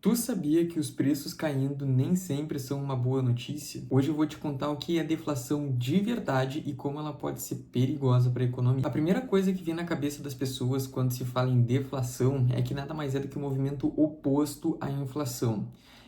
Tu sabia que os preços caindo nem sempre são uma boa notícia? Hoje eu vou te contar o que é deflação de verdade e como ela pode ser perigosa para a economia. A primeira coisa que vem na cabeça das pessoas quando se fala em deflação é que nada mais é do que um movimento oposto à inflação.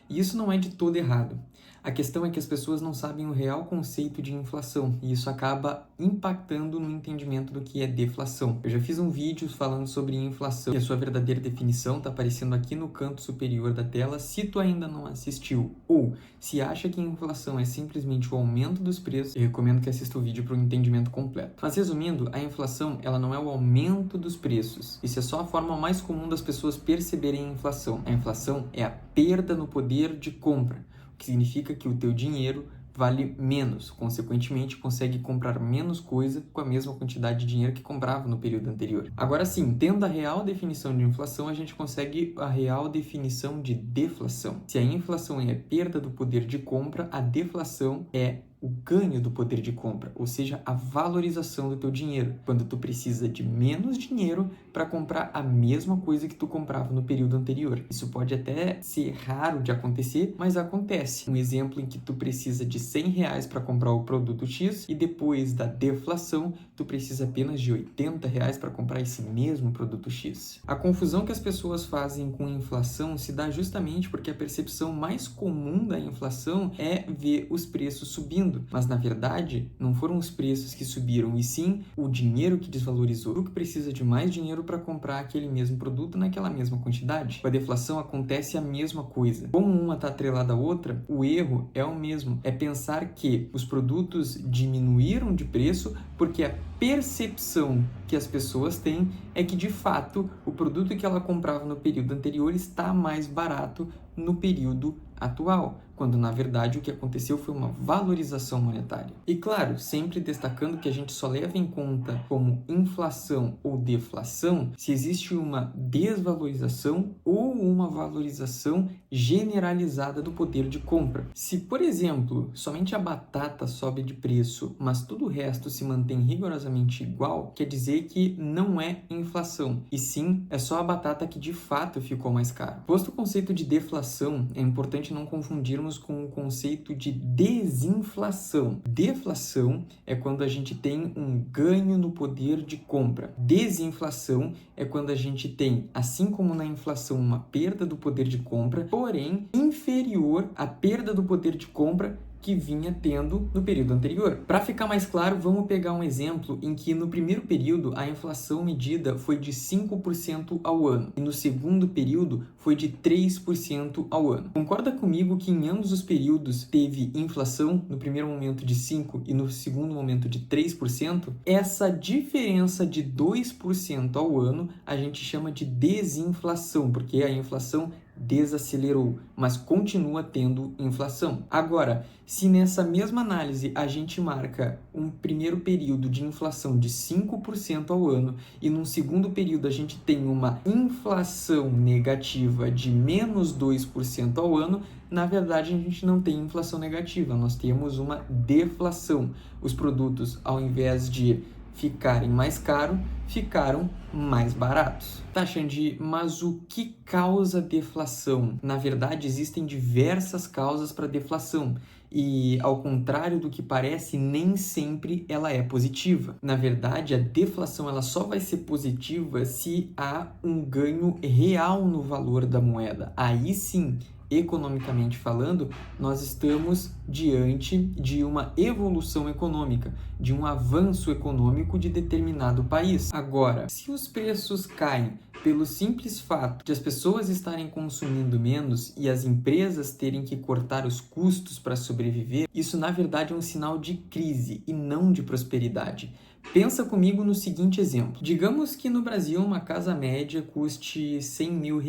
E isso não é de todo errado. A questão é que as pessoas não sabem o real conceito de inflação e isso acaba impactando no entendimento do que é deflação. Eu já fiz um vídeo falando sobre inflação e a sua verdadeira definição está aparecendo aqui no canto superior da tela se tu ainda não assistiu. Ou, se acha que inflação é simplesmente o aumento dos preços, eu recomendo que assista o vídeo para um entendimento completo. Mas resumindo, a inflação ela não é o aumento dos preços. Isso é só a forma mais comum das pessoas perceberem a inflação. A inflação é a perda no poder de compra, o que significa que o teu dinheiro vale menos, consequentemente consegue comprar menos coisa com a mesma quantidade de dinheiro que comprava no período anterior. Agora sim, tendo a real definição de inflação, a gente consegue a real definição de deflação. Se a inflação é a perda do poder de compra, a deflação é o ganho do poder de compra, ou seja, a valorização do teu dinheiro, quando tu precisa de menos dinheiro para comprar a mesma coisa que tu comprava no período anterior. Isso pode até ser raro de acontecer, mas acontece. Um exemplo em que tu precisa de R$ 100 para comprar o produto X e depois da deflação, tu precisa apenas de R$ 80 para comprar esse mesmo produto X. A confusão que as pessoas fazem com inflação se dá justamente porque a percepção mais comum da inflação é ver os preços subindo. Mas, na verdade, não foram os preços que subiram, e sim o dinheiro que desvalorizou. Tu que precisa de mais dinheiro para comprar aquele mesmo produto naquela mesma quantidade. Com a deflação acontece a mesma coisa. Como uma está atrelada à outra, o erro é o mesmo. É pensar que os produtos diminuíram de preço porque a percepção que as pessoas têm é que, de fato, o produto que ela comprava no período anterior está mais barato no período atual, quando na verdade o que aconteceu foi uma valorização monetária. E claro, sempre destacando que a gente só leva em conta como inflação ou deflação se existe uma desvalorização ou uma valorização generalizada do poder de compra. Se, por exemplo, somente a batata sobe de preço, mas todo o resto se mantém rigorosamente igual, quer dizer que não é inflação, e sim é só a batata que de fato ficou mais cara. Posto o conceito de deflação, é importante não confundirmos com o conceito de desinflação. Deflação é quando a gente tem um ganho no poder de compra. Desinflação é quando a gente tem, assim como na inflação, uma perda do poder de compra, porém inferior à perda do poder de compra que vinha tendo no período anterior. Para ficar mais claro, vamos pegar um exemplo em que no primeiro período a inflação medida foi de 5% ao ano e no segundo período foi de 3% ao ano. Concorda comigo que em ambos os períodos teve inflação, no primeiro momento de 5% e no segundo momento de 3%? Essa diferença de 2% ao ano a gente chama de desinflação, porque a inflação desacelerou, mas continua tendo inflação. Agora, se nessa mesma análise a gente marca um primeiro período de inflação de 5% ao ano e num segundo período a gente tem uma inflação negativa de menos 2% ao ano, na verdade a gente não tem inflação negativa, nós temos uma deflação. Os produtos, ao invés de ficarem mais caros, ficaram mais baratos. Tá, Xandi, mas o que causa deflação? Na verdade, existem diversas causas para deflação. E, ao contrário do que parece, nem sempre ela é positiva. Na verdade, a deflação ela só vai ser positiva se há um ganho real no valor da moeda. Aí sim, economicamente falando, nós estamos diante de uma evolução econômica, de um avanço econômico de determinado país. Agora, se os preços caem pelo simples fato de as pessoas estarem consumindo menos e as empresas terem que cortar os custos para sobreviver, isso na verdade é um sinal de crise e não de prosperidade. Pensa comigo no seguinte exemplo. Digamos que no Brasil uma casa média custe R$100 mil.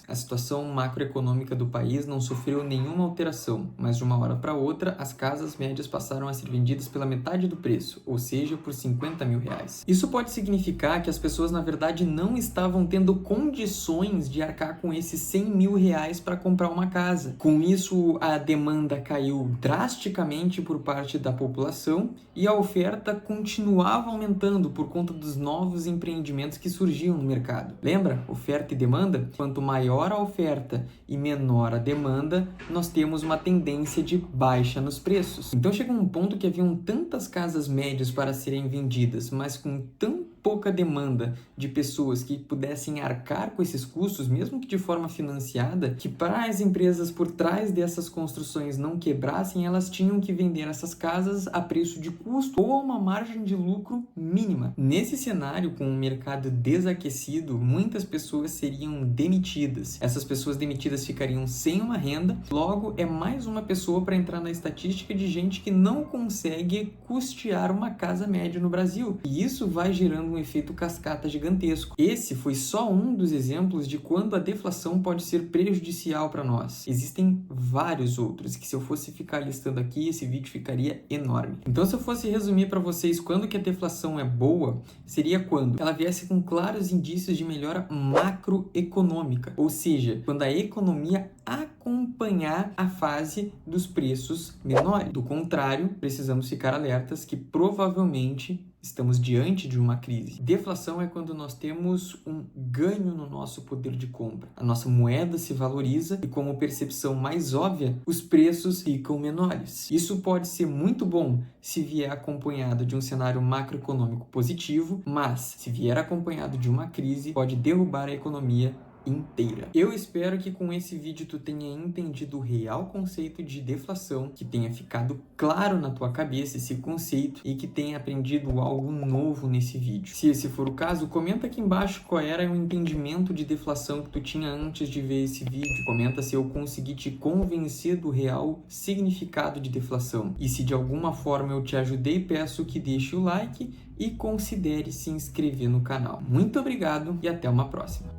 A situação macroeconômica do país não sofreu nenhuma alteração, mas de uma hora para outra as casas médias passaram a ser vendidas pela metade do preço, ou seja, por R$50 mil. Isso pode significar que as pessoas na verdade não estavam tendo condições de arcar com esses R$100 mil para comprar uma casa. Com isso, a demanda caiu drasticamente por parte da população e a oferta continuava continuava aumentando por conta dos novos empreendimentos que surgiam no mercado. Lembra? Oferta e demanda? Quanto maior a oferta e menor a demanda, nós temos uma tendência de baixa nos preços. Então chegou um ponto que haviam tantas casas médias para serem vendidas, mas com tão pouca demanda de pessoas que pudessem arcar com esses custos, mesmo que de forma financiada, que para as empresas por trás dessas construções não quebrassem, elas tinham que vender essas casas a preço de custo ou a uma margem de lucro mínima. Nesse cenário, com o mercado desaquecido, muitas pessoas seriam demitidas. Essas pessoas demitidas ficariam sem uma renda, logo é mais uma pessoa para entrar na estatística de gente que não consegue custear uma casa média no Brasil. E isso vai gerando um efeito cascata gigantesco. Esse foi só um dos exemplos de quando a deflação pode ser prejudicial para nós. Existem vários outros que, se eu fosse ficar listando aqui, esse vídeo ficaria enorme. Então, se eu fosse resumir para vocês quando que a deflação é boa, seria quando ela viesse com claros indícios de melhora macroeconômica, ou seja, quando a economia acompanhar a fase dos preços menores. Do contrário, precisamos ficar alertas que provavelmente estamos diante de uma crise. Deflação é quando nós temos um ganho no nosso poder de compra. A nossa moeda se valoriza e, como percepção mais óbvia, os preços ficam menores. Isso pode ser muito bom se vier acompanhado de um cenário macroeconômico positivo, mas se vier acompanhado de uma crise, pode derrubar a economia inteira. Eu espero que com esse vídeo tu tenha entendido o real conceito de deflação, que tenha ficado claro na tua cabeça esse conceito e que tenha aprendido algo novo nesse vídeo. Se esse for o caso, comenta aqui embaixo qual era o entendimento de deflação que tu tinha antes de ver esse vídeo. Comenta se eu consegui te convencer do real significado de deflação. E se de alguma forma eu te ajudei, peço que deixe o like e considere se inscrever no canal. Muito obrigado e até uma próxima.